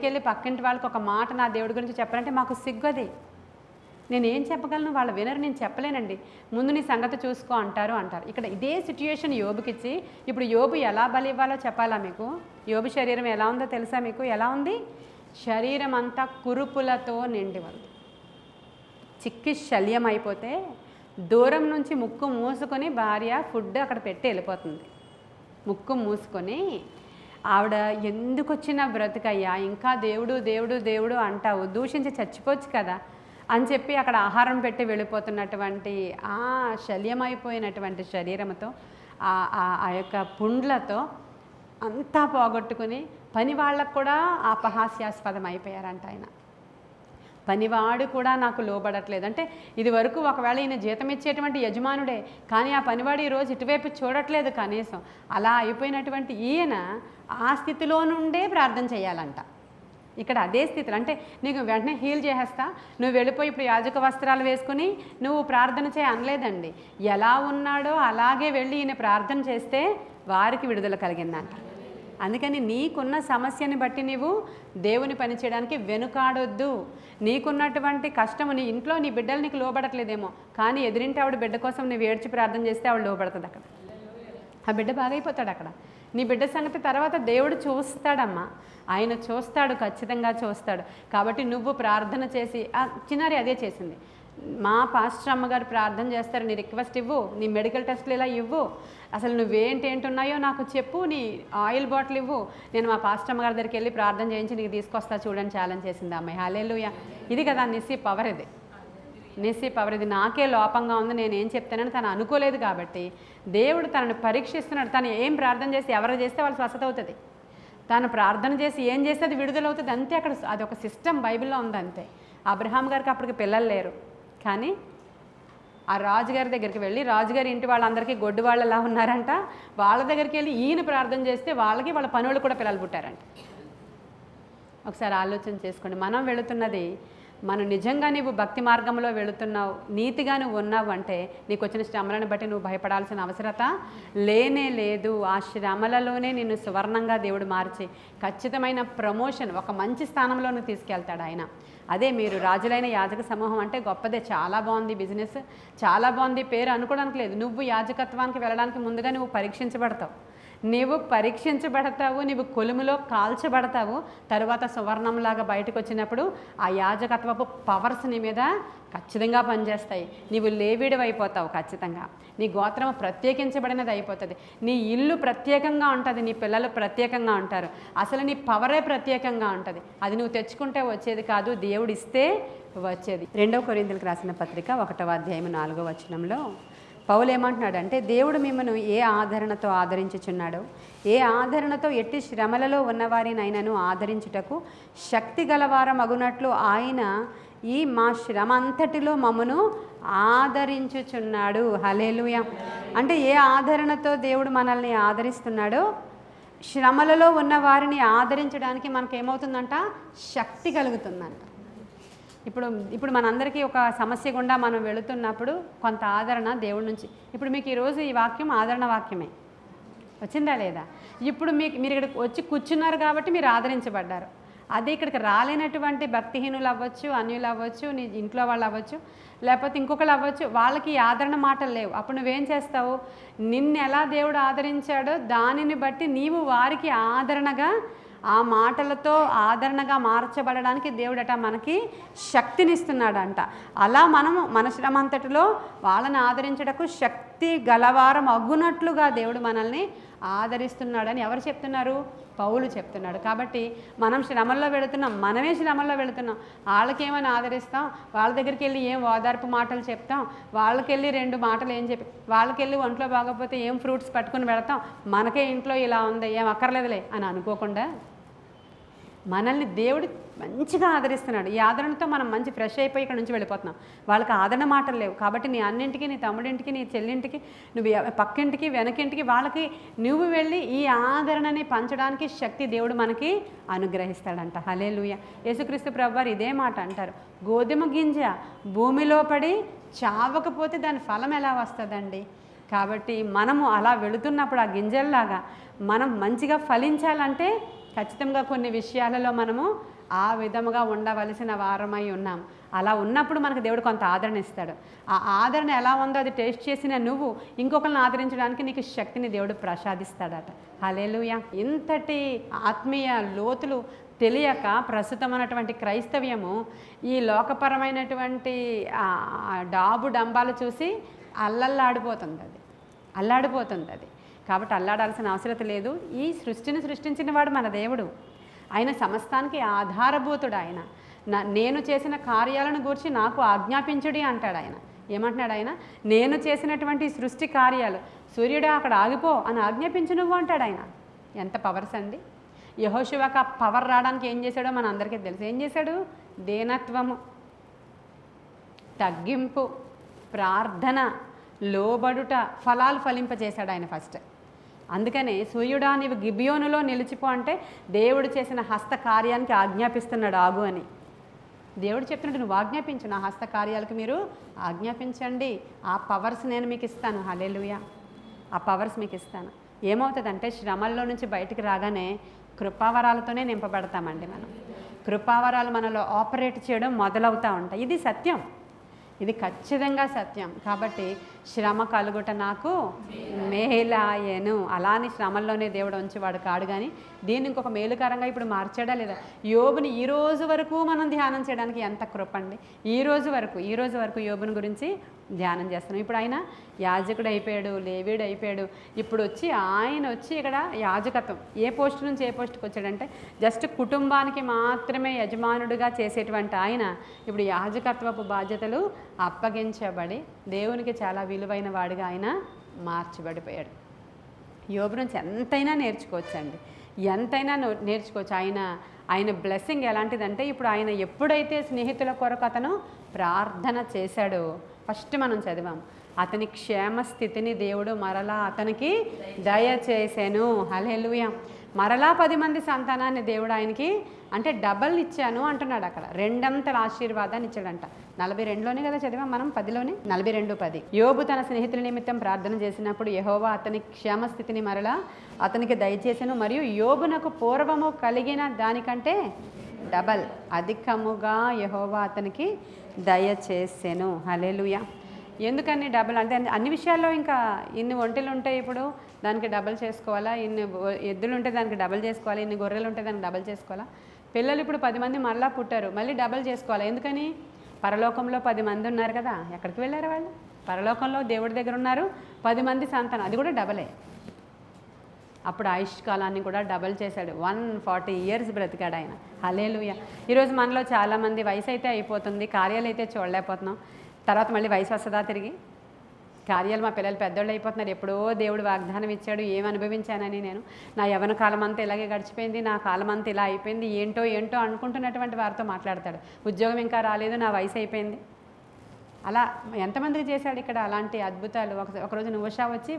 వెళ్ళి పక్కింటి వాళ్ళకి ఒక మాట నా దేవుడి గురించి చెప్పాలంటే మాకు సిగ్గది. నేనేం చెప్పగలను? వాళ్ళు వినరు, నేను చెప్పలేనండి. ముందు నీ సంగతి చూసుకో అంటారు. ఇక్కడ ఇదే సిచ్యుయేషన్ యోబుకిచ్చి, ఇప్పుడు యోబు ఎలా బలి ఇవ్వాలో చెప్పాలా మీకు? యోబు శరీరం ఎలా ఉందో తెలుసా మీకు? ఎలా ఉంది? శరీరం అంతా కురుపులతో నిండి ఉంది. చిక్కి శల్యం అయిపోతే దూరం నుంచి ముక్కు మూసుకొని భార్య ఫుడ్ అక్కడ పెట్టి వెళ్ళిపోతుంది. ముక్కు మూసుకొని ఆవిడ ఎందుకు వచ్చిన బ్రతుకయ్యా, ఇంకా దేవుడు దేవుడు దేవుడు అంటావు, దూషించి చచ్చిపోవచ్చు కదా అని చెప్పి అక్కడ ఆహారం పెట్టి వెళ్ళిపోతున్నటువంటి ఆ శల్యమైపోయినటువంటి శరీరంతో ఆ యొక్క పుండ్లతో అంతా పోగొట్టుకుని పని వాళ్ళకు కూడా అపహాస్యాస్పదం అయిపోయారంట ఆయన. పనివాడు కూడా నాకు లోబడట్లేదు అంటే, ఇది వరకు ఒకవేళ ఈయన జీతం ఇచ్చేటువంటి యజమానుడే, కానీ ఆ పనివాడు ఈరోజు ఇటువైపు చూడట్లేదు కనీసం. అలా అయిపోయినటువంటి ఈయన ఆ స్థితిలో నుండే ప్రార్థన చేయాలంట. ఇక్కడ అదే స్థితిలో అంటే నీకు వెంటనే హీల్ చేసేస్తా, నువ్వు వెళ్ళిపోయి ఇప్పుడు యాజక వస్త్రాలు వేసుకుని నువ్వు ప్రార్థన చేయ అనలేదండి. ఎలా ఉన్నాడో అలాగే వెళ్ళి ఈయన ప్రార్థన చేస్తే వారికి విడుదల కలిగిందంట. అందుకని నీకున్న సమస్యని బట్టి నీవు దేవుని పని చేయడానికి వెనుకాడొద్దు. నీకున్నటువంటి కష్టము, నీ ఇంట్లో నీ బిడ్డలు నీకు లోబడట్లేదేమో, కానీ ఎదిరింటి ఆవిడ బిడ్డ కోసం నువ్వు ఏడ్చి ప్రార్థన చేస్తే ఆవిడ లోబడుతుంది. అక్కడ ఆ బిడ్డ బాగైపోతాడు. అక్కడ నీ బిడ్డ సంగతి తర్వాత దేవుడు చూస్తాడమ్మా, ఆయన చూస్తాడు, ఖచ్చితంగా చూస్తాడు. కాబట్టి నువ్వు ప్రార్థన చేసి, చిన్నారి అదే చేసింది. మా పాస్టర్ అమ్మగారు ప్రార్థన చేస్తారు, నీ రిక్వెస్ట్ ఇవ్వు, నీ మెడికల్ టెస్ట్లు ఇలా ఇవ్వు, అసలు నువ్వేంటి ఉన్నాయో నాకు చెప్పు, నీ ఆయిల్ బాటిల్ ఇవ్వు, నేను మా పాస్టర్ అమ్మగారి దగ్గరికి వెళ్ళి ప్రార్థన చేయించి నీకు తీసుకొస్తా చూడని ఛాలెంజ్ చేసింది అమ్మాయి. హల్లెలూయా. ఇది కదా నిస్సీ పవర్. ఇది నాకే లోపంగా ఉంది, నేనేం చెప్తానని తను అనుకోలేదు. కాబట్టి దేవుడు తనను పరీక్షిస్తున్నాడు. తను ఏం ప్రార్థన చేసి ఎవరు చేస్తే వాళ్ళు స్వస్థత అవుతుంది, తను ప్రార్థన చేసి ఏం చేస్తే అది విడుదలవుతుంది. అంతే. అక్కడ అదొక సిస్టమ్ బైబిల్లో ఉంది. అంతే. అబ్రహాం గారికి అప్పటికి పిల్లలు లేరు, కానీ ఆ రాజుగారి దగ్గరికి వెళ్ళి, రాజుగారి ఇంటి వాళ్ళందరికీ గొడ్డు వాళ్ళు ఎలా ఉన్నారంట, వాళ్ళ దగ్గరికి వెళ్ళి ఈయన ప్రార్థన చేస్తే వాళ్ళకి వాళ్ళ పనులు కూడా పిల్లలు పుట్టారంట. ఒకసారి ఆలోచన చేసుకోండి. మనం వెళుతున్నది, మనం నిజంగా నీవు భక్తి మార్గంలో వెళుతున్నావు, నీతిగా నువ్వు ఉన్నావు అంటే నీకు వచ్చిన శ్రమలను బట్టి నువ్వు భయపడాల్సిన అవసరత లేనే లేదు. ఆ శ్రమలలోనే నిన్ను సువర్ణంగా దేవుడు మార్చి ఖచ్చితమైన ప్రమోషన్, ఒక మంచి స్థానంలో నువ్వు తీసుకెళ్తాడు ఆయన. అదే మీరు రాజులైన యాజక సమూహం అంటే గొప్పదే, చాలా బాగుంది బిజినెస్, చాలా బాగుంది పేరు అనుకోవడానికి లేదు. నువ్వు యాజకత్వానికి వెళ్ళడానికి ముందుగా నువ్వు పరీక్షించబడతావు, నీవు కొలుములో కాల్చబడతావు. తరువాత సువర్ణంలాగా బయటకు వచ్చినప్పుడు ఆ యాజకత్వపు పవర్స్ నీ మీద ఖచ్చితంగా పనిచేస్తాయి. నీవు లేవీడివి అయిపోతావు, ఖచ్చితంగా నీ గోత్రం ప్రత్యేకించబడినది అయిపోతుంది, నీ ఇల్లు ప్రత్యేకంగా ఉంటుంది, నీ పిల్లలు ప్రత్యేకంగా ఉంటారు, అసలు నీ పవరే ప్రత్యేకంగా ఉంటుంది. అది నువ్వు తెచ్చుకుంటే వచ్చేది కాదు, దేవుడు ఇస్తే వచ్చేది. 2 కొరింథీయులకు రాసిన పత్రిక 1వ అధ్యాయం 4వ వచనంలో పౌలు ఏమంటున్నాడంటే, దేవుడు మిమ్మను ఏ ఆదరణతో ఆదరించుచున్నాడో, ఏ ఆదరణతో ఎట్టి శ్రమలలో ఉన్నవారినైనాను ఆదరించుటకు శక్తి గలవారం అగునట్లు ఆయన ఈ మా శ్రమ అంతటిలో మమ్మను ఆదరించుచున్నాడు. హల్లెలూయా. అంటే ఏ ఆదరణతో దేవుడు మనల్ని ఆదరిస్తున్నాడో, శ్రమలలో ఉన్న వారిని ఆదరించడానికి మనకేమవుతుందంట, శక్తి కలుగుతుందంట. ఇప్పుడు మనందరికీ ఒక సమస్య గుండా మనం వెళుతున్నప్పుడు కొంత ఆదరణ దేవుడి నుంచి. ఇప్పుడు మీకు ఈరోజు ఈ వాక్యం ఆదరణ వాక్యమే, వచ్చిందా లేదా? ఇప్పుడు మీరు ఇక్కడికి వచ్చి కూర్చున్నారు కాబట్టి మీరు ఆదరించబడ్డారు. అదే ఇక్కడికి రాలేనటువంటి భక్తిహీనులు అవ్వచ్చు, అన్యులు అవ్వచ్చు, నీ ఇంట్లో వాళ్ళు అవ్వచ్చు, లేకపోతే ఇంకొకరు అవ్వచ్చు, వాళ్ళకి ఆదరణ మాటలు లేవు. అప్పుడు నువ్వేం చేస్తావు? నిన్ను ఎలా దేవుడు ఆదరించాడో దానిని బట్టి నీవు వారికి ఆదరణగా, ఆ మాటలతో ఆదరణగా మార్చబడడానికి దేవుడట మనకి శక్తినిస్తున్నాడంట. అలా మనము మన శ్రమంతటిలో వాళ్ళని ఆదరించటకు శక్తి గలవారం అగ్గునట్లుగా దేవుడు మనల్ని ఆదరిస్తున్నాడని ఎవరు చెప్తున్నారు? పౌలు చెప్తున్నాడు. కాబట్టి మనం శ్రమల్లో వెళుతున్నాం, మనమే శ్రమల్లో వెళుతున్నాం. వాళ్ళకేమైనా ఆదరిస్తాం, వాళ్ళ దగ్గరికి వెళ్ళి ఏం ఓదార్పు మాటలు చెప్తాం, వాళ్ళకెళ్ళి 2 మాటలు ఏం చెప్పి, వాళ్ళకెళ్ళి ఒంట్లో బాగోకపోతే ఏం ఫ్రూట్స్ పట్టుకుని వెళతాం, మనకే ఇంట్లో ఇలా ఉంది ఏం అక్కర్లేదులే అని అనుకోకుండా మనల్ని దేవుడు మంచిగా ఆదరిస్తున్నాడు. ఈ ఆదరణతో మనం మంచి ఫ్రెష్ అయిపోయి ఇక్కడ నుంచి వెళ్ళిపోతున్నాం. వాళ్ళకి ఆదరణ మాటలు లేవు కాబట్టి నీ అన్నింటికి, నీ తమ్ముడింటికి, నీ చెల్లింటికి, నువ్వు పక్కింటికి, వెనకింటికి, వాళ్ళకి నువ్వు వెళ్ళి ఈ ఆదరణని పంచడానికి శక్తి దేవుడు మనకి అనుగ్రహిస్తాడంట. హల్లెలూయా. యేసుక్రీస్తు ప్రభువారు ఇదే మాట అంటారు, గోధుమ గింజ భూమిలో పడి చావకపోతే దాని ఫలం ఎలా వస్తుందండి? కాబట్టి మనము అలా వెళుతున్నప్పుడు ఆ గింజల్లాగా మనం మంచిగా ఫలించాలంటే ఖచ్చితంగా కొన్ని విషయాలలో మనము ఆ విధముగా ఉండవలసిన వారమై ఉన్నాం. అలా ఉన్నప్పుడు మనకు దేవుడు కొంత ఆదరణ ఇస్తాడు. ఆ ఆదరణ ఎలా ఉందో అది టేస్ట్ చేసిన నువ్వు ఇంకొకరిని ఆదరించడానికి నీకు శక్తిని దేవుడు ప్రసాదిస్తాడట. హల్లెలూయా. ఇంతటి ఆత్మీయ లోతులు తెలియక ప్రస్తుతం ఉన్నటువంటి క్రైస్తవ్యము ఈ లోకపరమైనటువంటి డాబు డంబాలు చూసి అల్లాడిపోతుంది అది. కాబట్టి అల్లాడాల్సిన అవసరం లేదు. ఈ సృష్టిని సృష్టించిన వాడు మన దేవుడు, ఆయన సమస్తానికి ఆధారభూతుడు. ఆయన నేను చేసిన కార్యాలను గూర్చి నాకు ఆజ్ఞాపించుడి అంటాడు. ఆయన ఏమంటున్నాడు? ఆయన నేను చేసినటువంటి సృష్టి కార్యాలు, సూర్యుడు అక్కడ ఆగిపో అని ఆజ్ఞాపించు నువ్వు అంటాడు. ఆయన ఎంత పవర్స్ అండి. యెహోషువకు ఆ పవర్ రావడానికి ఏం చేశాడో మన అందరికీ తెలుసు. ఏం చేశాడు? దీనత్వము, తగ్గింపు, ప్రార్థన, లోబడుట, ఫలాలు ఫలింపజేశాడు ఆయన ఫస్ట్. అందుకనే సూర్యుడా నీవు గిబియోనులో నిలిచిపో అంటే దేవుడు చేసిన హస్త కార్యానికి ఆజ్ఞాపిస్తున్నాడు ఆగు అని. దేవుడు చెప్తున్నాడు నువ్వు ఆజ్ఞాపించు, నా హస్త కార్యాలకు మీరు ఆజ్ఞాపించండి, ఆ పవర్స్ నేను మీకు ఇస్తాను. హల్లెలూయా. ఆ పవర్స్ మీకు ఇస్తాను. ఏమవుతుందంటే శ్రమల్లో నుంచి బయటికి రాగానే కృపావరాలతోనే నింపబడతామండి. మనం కృపావరాలు మనలో ఆపరేట్ చేయడం మొదలవుతూ ఉంటాయి. ఇది సత్యం, ఇది ఖచ్చితంగా సత్యం. కాబట్టి శ్రమ కలుగుట నాకు మేలాయను. అలాని శ్రమల్లోనే దేవుడు ఉంచేవాడు కాడు, కానీ దీన్ని ఇంకొక మేలుకరంగా ఇప్పుడు మార్చాడా లేదా? యోబుని ఈ రోజు వరకు మనం ధ్యానం చేయడానికి ఎంత కృప అండి. ఈ రోజు వరకు యోబుని గురించి ధ్యానం చేస్తున్నాం. ఇప్పుడు ఆయన యాజకుడు అయిపోయాడు, లేవీడు అయిపోయాడు. ఇప్పుడు ఆయన వచ్చి ఇక్కడ యాజకత్వం ఏ పోస్ట్ నుంచి ఏ పోస్ట్కి వచ్చాడంటే జస్ట్ కుటుంబానికి మాత్రమే యజమానుడిగా చేసేటువంటి ఆయన ఇప్పుడు యాజకత్వపు బాధ్యతలు అప్పగించబడి దేవునికి చాలా విలువైన వాడిగా ఆయన మార్చబడిపోయాడు. యోబు నుంచి ఎంతైనా నేర్చుకోవచ్చండి, ఎంతైనా నేర్చుకోవచ్చు. ఆయన ఆయన బ్లెస్సింగ్ ఎలాంటిదంటే ఇప్పుడు ఆయన ఎప్పుడైతే స్నేహితుల కొరకు అతను ప్రార్థన చేశాడో ఫస్ట్ మనం చదివాం, అతని క్షేమ స్థితిని దేవుడు మరలా అతనికి దయచేసాను. హల్లెలూయా. మరలా 10 మంది సంతానాన్ని దేవుడు ఆయనకి అంటే డబల్ ఇచ్చాను అంటున్నాడు. అక్కడ 2 అంతల ఆశీర్వాదాన్ని ఇచ్చాడంట. 42లోనే కదా చదివాం మనం, 10లోనే 42:10. యోబు తన స్నేహితుల నిమిత్తం ప్రార్థన చేసినప్పుడు యెహోవా అతని క్షేమస్థితిని మరలా అతనికి దయచేసెను, మరియు యోబునకు పూర్వము కలిగిన దానికంటే డబల్ అధికముగా యెహోవా అతనికి దయచేసెను. హల్లెలూయా. ఎందుకని డబల్ అంటే అన్ని విషయాల్లో ఇంకా ఇన్ని ఒంటెలు ఉంటాయి, ఇప్పుడు దానికి డబల్ చేసుకోవాలా, ఇన్ని ఎద్దులు ఉంటే దానికి డబల్ చేసుకోవాలి, ఇన్ని గొర్రెలు ఉంటే దానికి డబల్ చేసుకోవాలా. పిల్లలు ఇప్పుడు 10 మంది మళ్ళీ పుట్టారు, మళ్ళీ డబల్ చేసుకోవాలి. ఎందుకని? పరలోకంలో 10 మంది ఉన్నారు కదా. ఎక్కడికి వెళ్ళారు వాళ్ళు? పరలోకంలో దేవుడి దగ్గర ఉన్నారు 10 మంది సంతానం, అది కూడా డబలే. అప్పుడు ఆయుష్కాలాన్ని కూడా డబల్ చేశాడు. 140 years బ్రతికాడు ఆయన. హల్లెలూయా. ఈరోజు మనలో చాలామంది వయసు అయితే అయిపోతుంది, కార్యాలు అయితే చూడలేకపోతున్నాం. తర్వాత మళ్ళీ వయసు వస్తుందా తిరిగి? కార్యాలు మా పిల్లలు పెద్దోళ్ళు అయిపోతున్నారు. ఎప్పుడో దేవుడు వాగ్దానం ఇచ్చాడు, ఏం అనుభవించానని నేను, నా యవ్వన కాలం అంతా ఇలాగే గడిచిపోయింది, నా కాలం అంతా ఇలా అయిపోయింది, ఏంటో ఏంటో అనుకుంటున్నటువంటి వారితో మాట్లాడతాడు. ఉద్యోగం ఇంకా రాలేదు, నా వయసు అయిపోయింది. అలా ఎంతమందికి చేశాడు ఇక్కడ అలాంటి అద్భుతాలు. ఒకరోజు ఉషా వచ్చి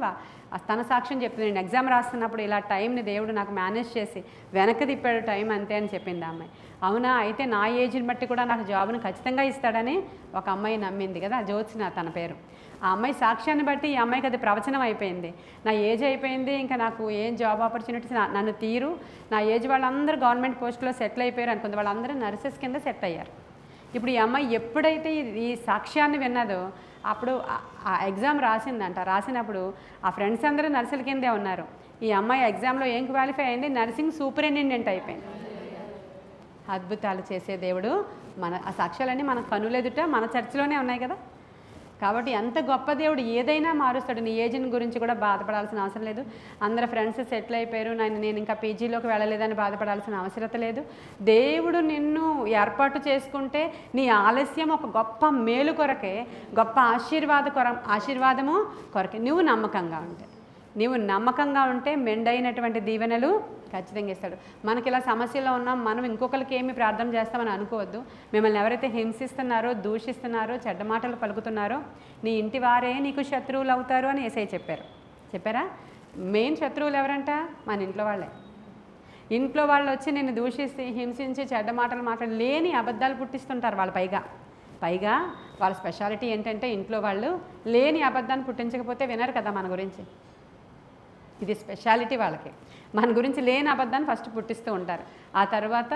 తన సాక్ష్యం చెప్తుంది, నేను ఎగ్జామ్ రాస్తున్నప్పుడు ఇలా టైంని దేవుడు నాకు మేనేజ్ చేసి వెనక్కి తిప్పాడు టైం అంతే అని చెప్పింది ఆ అమ్మాయి. అవునా, అయితే నా ఏజ్ని బట్టి కూడా నాకు జాబ్ను ఖచ్చితంగా ఇస్తాడని ఒక అమ్మాయి నమ్మింది కదా, జ్యోత్స్న తన పేరు. ఆ అమ్మాయి సాక్ష్యాన్ని బట్టి ఈ అమ్మాయికి అది ప్రవచనం అయిపోయింది. నా ఏజ్ అయిపోయింది, ఇంకా నాకు ఏం జాబ్ ఆపర్చునిటీస్ నన్ను తీరు, నా ఏజ్ వాళ్ళందరూ గవర్నమెంట్ పోస్టులో సెటిల్ అయిపోయారు అనుకుంది, వాళ్ళందరూ నర్సెస్ కింద సెట్ అయ్యారు. ఇప్పుడు ఈ అమ్మాయి ఎప్పుడైతే ఈ సాక్ష్యాన్ని విన్నదో అప్పుడు ఆ ఎగ్జామ్ రాసిందంట. రాసినప్పుడు ఆ ఫ్రెండ్స్ అందరూ నర్సుల కిందే ఉన్నారు. ఈ అమ్మాయి ఎగ్జామ్లో ఏం క్వాలిఫై అయింది? నర్సింగ్ సూపరింటెండెంట్ అయిపోయింది. అద్భుతాలు చేసే దేవుడు. ఆ సాక్ష్యాలన్నీ మన కనులెదుట మన చర్చిలోనే ఉన్నాయి కదా. కాబట్టి ఎంత గొప్ప దేవుడు, ఏదైనా మారుస్తాడు. నీ ఏజ్ని గురించి కూడా బాధపడాల్సిన అవసరం లేదు. అందరు ఫ్రెండ్స్ సెటిల్ అయిపోయారు, నేను ఇంకా పీజీలోకి వెళ్ళలేదని బాధపడాల్సిన అవసరం లేదు. దేవుడు నిన్ను ఏర్పాటు చేసుకుంటే నీ ఆలస్యం ఒక గొప్ప మేలు కొరకే, గొప్ప ఆశీర్వాదము కొరకే. నువ్వు నమ్మకంగా ఉంటే మెండైనటువంటి దీవెనలు ఖచ్చితంగా ఇస్తాడు. మనకి ఇలా సమస్యలో ఉన్నాం, మనం ఇంకొకరికి ఏమి ప్రార్థన చేస్తామని అనుకోవద్దు. మిమ్మల్ని ఎవరైతే హింసిస్తున్నారో, దూషిస్తున్నారో, చెడ్డ మాటలు పలుకుతున్నారో నీ ఇంటి వారే నీకు శత్రువులు అవుతారు అని యేసయ్య చెప్పారా? మెయిన్ శత్రువులు ఎవరంట? మన ఇంట్లో వాళ్ళే. ఇంట్లో వాళ్ళు వచ్చి నిన్ను దూషిస్తే, హింసించి, చెడ్డ మాటలు మాట్లాడి లేని అబద్ధాలు పుట్టిస్తుంటారు వాళ్ళు. పైగా వాళ్ళ స్పెషాలిటీ ఏంటంటే ఇంట్లో వాళ్ళు లేని అబద్ధాన్ని పుట్టించకపోతే వినరు కదా మన గురించి. ఇది స్పెషాలిటీ వాళ్ళకి. మన గురించి లేని అబద్ధాన్ని ఫస్ట్ పుట్టిస్తూ ఉంటారు, ఆ తర్వాత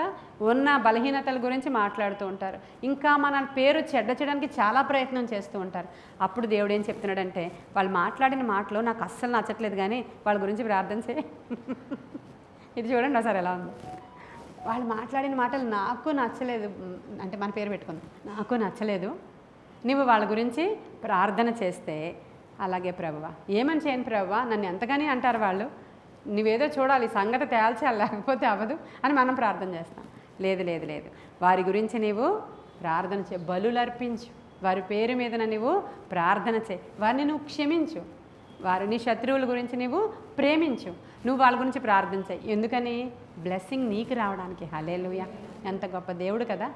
ఉన్న బలహీనతల గురించి మాట్లాడుతూ ఉంటారు, ఇంకా మన పేరు చెడ్డడానికి చాలా ప్రయత్నం చేస్తూ ఉంటారు. అప్పుడు దేవుడు ఏం చెప్తున్నాడంటే, వాళ్ళు మాట్లాడిన మాటలు నాకు అస్సలు నచ్చట్లేదు, కానీ వాళ్ళ గురించి ప్రార్థన చేయి. ఇది చూడండి ఒకసారి ఎలా ఉంది. వాళ్ళు మాట్లాడిన మాటలు నాకు నచ్చలేదు, అంటే మన పేరు పెట్టుకుంది, నాకు నచ్చలేదు, నువ్వు వాళ్ళ గురించి ప్రార్థన చేస్తే, అలాగే ప్రభువా, ఏమని చేయను ప్రభువా, నన్ను ఎంతగాని అంటారు వాళ్ళు, నువ్వేదో చూడాలి, సంగతి తేల్చాలి, లేకపోతే అవ్వదు అని మనం ప్రార్థన చేస్తాం. లేదు, వారి గురించి నీవు ప్రార్థన చేయి, బలులు అర్పించు, వారి పేరు మీద నువ్వు ప్రార్థన చేయి, వారిని నువ్వు క్షమించు, నీ శత్రువుల గురించి నువ్వు ప్రేమించు, నువ్వు వాళ్ళ గురించి ప్రార్థన చేయి. ఎందుకని? బ్లెస్సింగ్ నీకు రావడానికి. హల్లెలూయా. ఎంత గొప్ప దేవుడు కదా.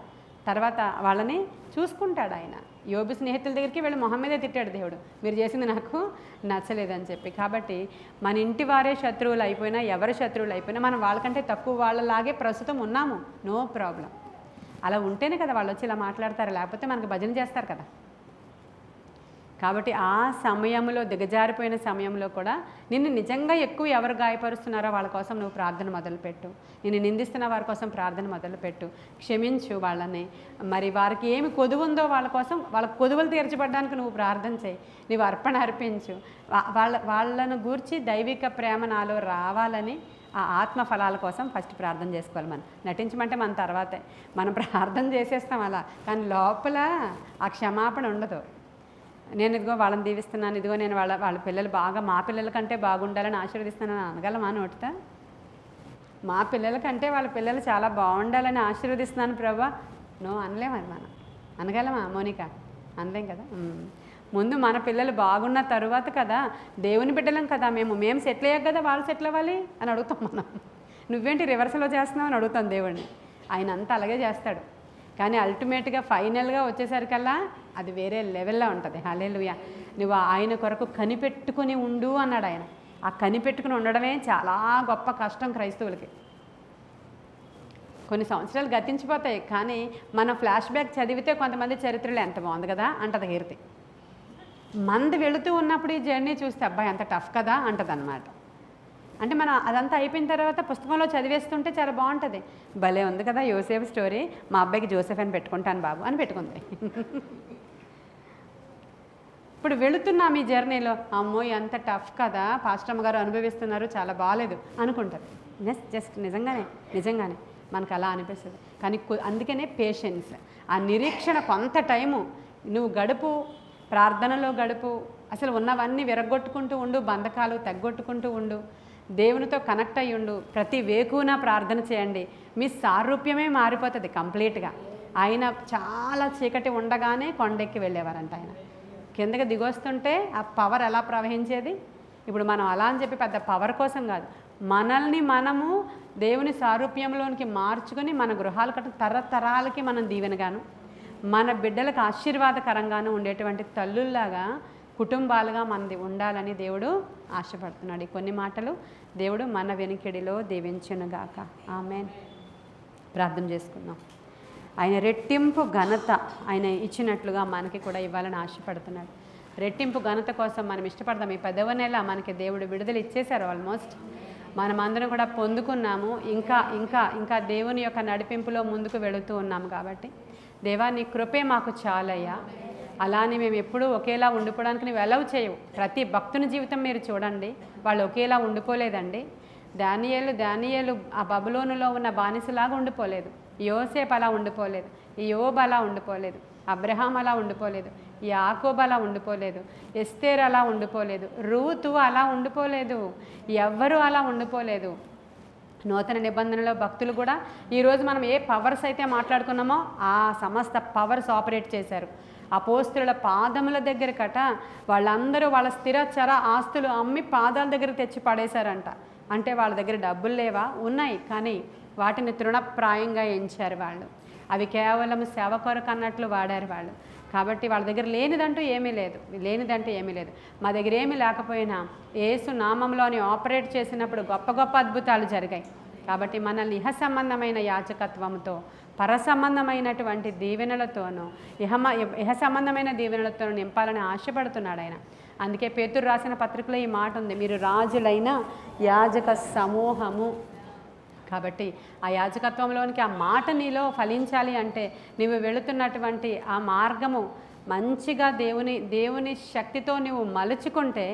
తర్వాత వాళ్ళని చూసుకుంటాడు ఆయన. యోబు స్నేహితుల దగ్గరికి వెళ్ళి మొహం మీదే తిట్టాడు దేవుడు, మీరు చేసింది నాకు నచ్చలేదని చెప్పి. కాబట్టి మన ఇంటి వారే శత్రువులు అయిపోయినా, ఎవరి శత్రువులు అయిపోయినా, మనం వాళ్ళకంటే తక్కువ వాళ్ళలాగే ప్రస్తుతం ఉన్నాము, నో ప్రాబ్లం. అలా ఉంటేనే కదా వాళ్ళు వచ్చి ఇలా మాట్లాడతారు, లేకపోతే మనకు భజన చేస్తారు కదా. కాబట్టి ఆ సమయంలో, దిగజారిపోయిన సమయంలో కూడా నిన్ను నిజంగా ఎక్కువ ఎవరు గాయపరుస్తున్నారో వాళ్ళ కోసం నువ్వు ప్రార్థన మొదలుపెట్టు. నిన్ను నిందిస్తున్న వారి కోసం ప్రార్థన మొదలుపెట్టు, క్షమించు వాళ్ళని. మరి వారికి ఏమి కొదువు ఉందో వాళ్ళ కోసం, వాళ్ళ కొదువులు తీర్చబడడానికి నువ్వు ప్రార్థన చేయి, నువ్వు అర్పణ అర్పించు. వాళ్ళను గూర్చి దైవిక ప్రేమ నాలో రావాలని, ఆ ఆత్మ ఫలాల కోసం ఫస్ట్ ప్రార్థన చేసుకోవాలి. మనం నటించమంటే మన తర్వాతే, మనం ప్రార్థన చేసేస్తాం అలా, కానీ లోపల ఆ క్షమాపణ ఉండదు. నేను ఇదిగో వాళ్ళని దీవిస్తున్నాను, ఇదిగో నేను వాళ్ళ పిల్లలు బాగా, మా పిల్లల కంటే బాగుండాలని ఆశీర్వదిస్తున్నాను అనగలమా నోటితో? మా పిల్లల కంటే వాళ్ళ పిల్లలు చాలా బాగుండాలని ఆశీర్వదిస్తున్నాను ప్రభా, నో అనలేమని మనం. అనగలమా మోనిక? అనలేం కదా. ముందు మన పిల్లలు బాగున్న తరువాత కదా, దేవుని బిడ్డలం కదా మేము సెటిల్ అయ్యాక కదా వాళ్ళు సెటిల్ అవ్వాలి అని అడుగుతాం మనం. నువ్వేంటి రివర్స్లో చేస్తున్నావు అని అడుగుతాం దేవుడిని. ఆయన అంతా అలాగే చేస్తాడు. కానీ అల్టిమేట్గా ఫైనల్గా వచ్చేసరికల్లా అది వేరే లెవెల్లో ఉంటుంది. హల్లెలూయా. నువ్వు ఆయన కొరకు కనిపెట్టుకుని ఉండు అన్నాడు ఆయన. ఆ కనిపెట్టుకుని ఉండడమే చాలా గొప్ప కష్టం క్రైస్తవులకి. కొన్ని సంవత్సరాలు గతించిపోతాయి, కానీ మనం ఫ్లాష్ బ్యాక్ చదివితే కొంతమంది చరిత్రలో ఎంత బాగుంది కదా అంటది కీర్తి. మంది వెళుతూ ఉన్నప్పుడు ఈ జర్నీ చూస్తే అబ్బాయి అంత టఫ్ కదా అంటది అనమాట. అంటే మనం అదంతా అయిపోయిన తర్వాత పుస్తకంలో చదివేస్తుంటే చాలా బాగుంటుంది. భలే ఉంది కదా యోసేఫ్ స్టోరీ, మా అబ్బాయికి జోసెఫ్ అని పెట్టుకుంటాను బాబు అని పెట్టుకుంది. ఇప్పుడు వెళుతున్నాం ఈ జర్నీలో, అమ్మో ఎంత టఫ్ కదా, పాస్టమ్మ గారు అనుభవిస్తున్నారు, చాలా బాగాలేదు అనుకుంటారు. జస్ట్ నిజంగానే మనకు అలా అనిపిస్తుంది. కానీ అందుకనే పేషెన్స్, ఆ నిరీక్షణ, కొంత టైము నువ్వు గడుపు, ప్రార్థనలో గడుపు, అసలు ఉన్నవన్నీ విరగొట్టుకుంటూ ఉండు, బంధకాలు తగ్గొట్టుకుంటూ ఉండు, దేవునితో కనెక్ట్ అయ్యి ఉండు, ప్రతి వేకున ప్రార్థన చేయండి. మీ సారూప్యమే మారిపోతుంది కంప్లీట్గా. ఆయన చాలా చీకటి ఉండగానే కొండెక్కి వెళ్ళేవారంట. ఆయన కిందకి దిగొస్తుంటే ఆ పవర్ ఎలా ప్రవహించేది. ఇప్పుడు మనం అలా అని చెప్పి పెద్ద పవర్ కోసం కాదు, మనల్ని మనము దేవుని సారూప్యంలోనికి మార్చుకొని మన గృహాలు కట్టు తరతరాలకి మనం దీవెనగాను, మన బిడ్డలకు ఆశీర్వాదకరంగాను ఉండేటువంటి తల్లుల్లాగా కుటుంబాలుగా మనది ఉండాలని దేవుడు ఆశపడుతున్నాడు. ఈ కొన్ని మాటలు దేవుడు మన వెనుకిడిలో దీవించునుగాక. ఆమేన్. ప్రార్థన చేసుకుందాం. ఆయన రెట్టింపు ఘనత ఆయన ఇచ్చినట్లుగా మనకి కూడా ఇవ్వాలని ఆశపడుతున్నాడు. రెట్టింపు ఘనత కోసం మనం ఇష్టపడతాం. ఈ 10వ నెల మనకి దేవుడు విడుదల ఇచ్చేశారు. ఆల్మోస్ట్ మనమందరం కూడా పొందుకున్నాము. ఇంకా దేవుని యొక్క నడిపింపులో ముందుకు వెళుతూ ఉన్నాము. కాబట్టి దేవా, నీ కృపే మాకు చాలయ్యా. అలానే మేము ఎప్పుడూ ఒకేలా ఉండిపోవడానికి నువ్వు అలౌ చేయవు. ప్రతి భక్తుని జీవితం మీరు చూడండి, వాళ్ళు ఒకేలా ఉండిపోలేదండి. దానియేలు ఆ బబులోనులో ఉన్న బానిసలాగా ఉండిపోలేదు. యోసేపు అలా ఉండిపోలేదు, యోబు అలా ఉండిపోలేదు, అబ్రహాం అలా ఉండిపోలేదు, యాకోబు అలా ఉండిపోలేదు, ఎస్తేర్ అలా ఉండిపోలేదు, రూతు అలా ఉండిపోలేదు, ఎవ్వరూ అలా ఉండిపోలేదు. నూతన నిబంధనలో భక్తులు కూడా ఈరోజు మనం ఏ పవర్స్ అయితే మాట్లాడుకున్నామో ఆ సమస్త పవర్స్ ఆపరేట్ చేశారు. అపోస్తుల పాదముల దగ్గరకట వాళ్ళందరూ వాళ్ళ స్థిరచర ఆస్తులు అమ్మి పాదాల దగ్గర తెచ్చి పడేశారంట. అంటే వాళ్ళ దగ్గర డబ్బులు లేవా? ఉన్నాయి, కానీ వాటిని తృణప్రాయంగా ఎంచారు వాళ్ళు. అవి కేవలం సేవ కొరకు అన్నట్లు వాడారు వాళ్ళు. కాబట్టి వాళ్ళ దగ్గర లేనిదంటూ ఏమీ లేదు. మా దగ్గర ఏమీ లేకపోయినా యేసు నామంలోని ఆపరేట్ చేసినప్పుడు గొప్ప గొప్ప అద్భుతాలు జరిగాయి. కాబట్టి మనల్ని ఇహ సంబంధమైన యాజకత్వంతో, పర సంబంధమైనటువంటి దీవెనలతోనూ, ఇహ సంబంధమైన దీవెనలతోనూ నింపాలని ఆశపడుతున్నాడు ఆయన. అందుకే పేతురు రాసిన పత్రికలో ఈ మాట ఉంది, మీరు రాజులైన యాజక సమూహము. కాబట్టి ఆ యాజకత్వంలోనికి ఆ మాట నీలో ఫలించాలి అంటే నువ్వు వెళుతున్నటువంటి ఆ మార్గము మంచిగా దేవుని శక్తితో నువ్వు మలుచుకుంటే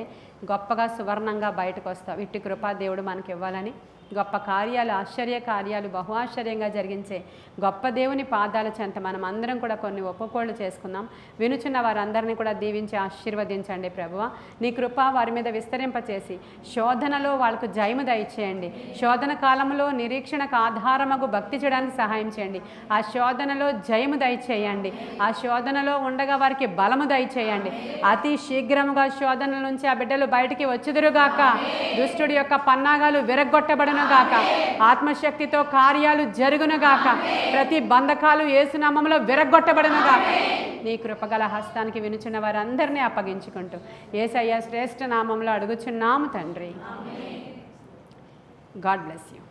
గొప్పగా సువర్ణంగా బయటకు వస్తావు. ఇట్టి కృపా దేవుడు మనకి ఇవ్వాలని, గొప్ప కార్యాలు, ఆశ్చర్య కార్యాలు బహు ఆశ్చర్యంగా జరిగించే గొప్ప దేవుని పాదాల చెంత మనం అందరం కూడా కొన్ని ఒప్పుకోళ్ళు చేసుకుందాం. వినుచున్న వారందరినీ కూడా దీవించి ఆశీర్వదించండి ప్రభువా. నీ కృప వారి మీద విస్తరింపచేసి శోధనలో వాళ్ళకు జయము దయచేయండి. శోధన కాలంలో నిరీక్షణకు ఆధారమగు భక్తి చేయడానికి సహాయం చేయండి. ఆ శోధనలో జయము దయచేయండి. ఆ శోధనలో ఉండగా వారికి బలము దయచేయండి. అతి శీఘ్రముగా శోధనల నుంచి ఆ బిడ్డలు బయటికి వచ్చుదురుగాక. దుష్టుడి యొక్క పన్నాగాలు విరగ్గొట్టబడిన గాక. ఆత్మశక్తితో కార్యాలు జరుగునుగాక. ప్రతి బంధకాలు యేసు నామములో విరగ్గొట్టబడునుగాక. నీ కృపగల హస్తానికి వినుచున్న వారందరినీ అప్పగించుకుంటూ యేసయ్య శ్రేష్ఠ నామంలో అడుగుచున్నాము తండ్రి. God bless you.